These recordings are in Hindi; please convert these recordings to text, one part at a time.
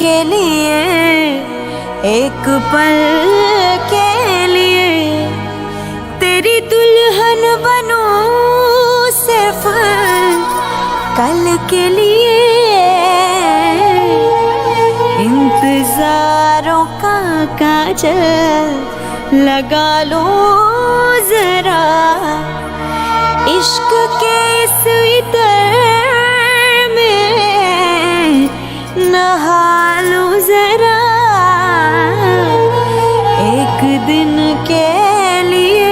के लिए, एक पल के लिए तेरी दुल्हन बनूं सिर्फ कल के लिए। इंतजारों का काजल लगा लो जरा, इश्क के इस इतर में नहा लो जरा, एक दिन के लिए।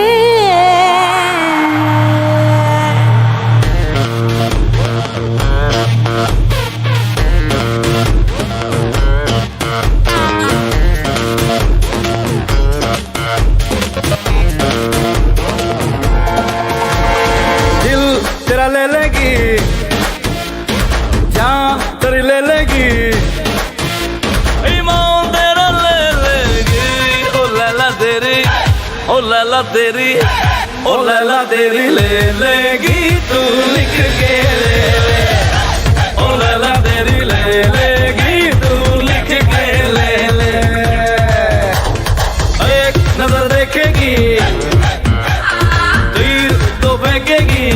दिल तेरा ले लेगी, जान तेरी ले लेगी, ईमान तेरा ले लेगी। ओ लैला तेरी, ओ लैला तेरी, ओ लैला तेरी ले लेगी, तू लिख के ले ले। ओ लैला तेरी ले लेगी, तू लिख के ले ले। एक नजर देखेगी, तीर तो फेंकेगी,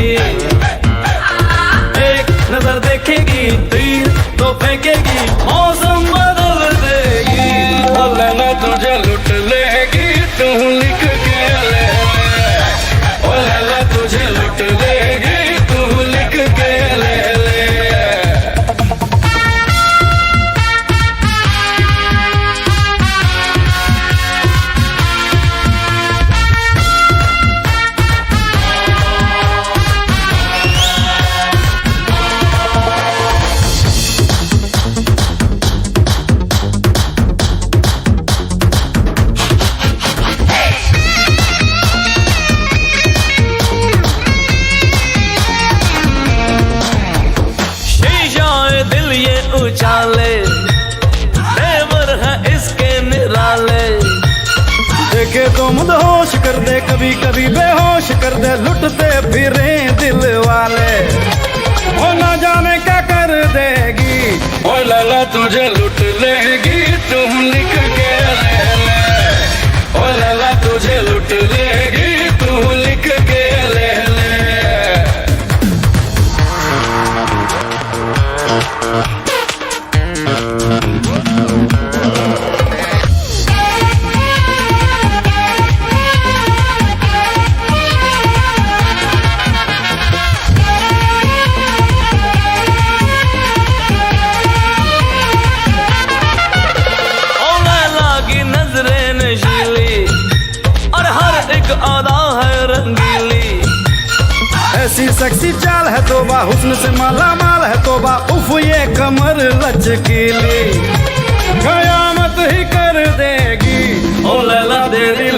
एक नजर देखेगी, तीर तो फेंकेगी, मौसम बदल देगी। ओ लैला तुझे लुट लेगी, तू लिख के ले ले। ओ लैला तुझे लुट लेगी, तू लिख के ले ले। दिल ये उछाले, तेवर है इसके निराले। देखे तो मदहोश कर दे, कभी कभी बेहोश कर दे, लुटते फिरे दिल वाले। वो ना जाने क्या कर देगी, ओ लैला तुझे लुट लेगी, तुम लिख के ले ले। ओ लैला तुझे लुट लेगी, तू लिख के ले ले। और हर एक अदा है रंगीली, ऐसी सेक्सी चाल है तोबा, हुस्न से माला माल है तोबा, उफ ये कमर लचकीली, कयामत ही कर देगी। ओ लैला तेरी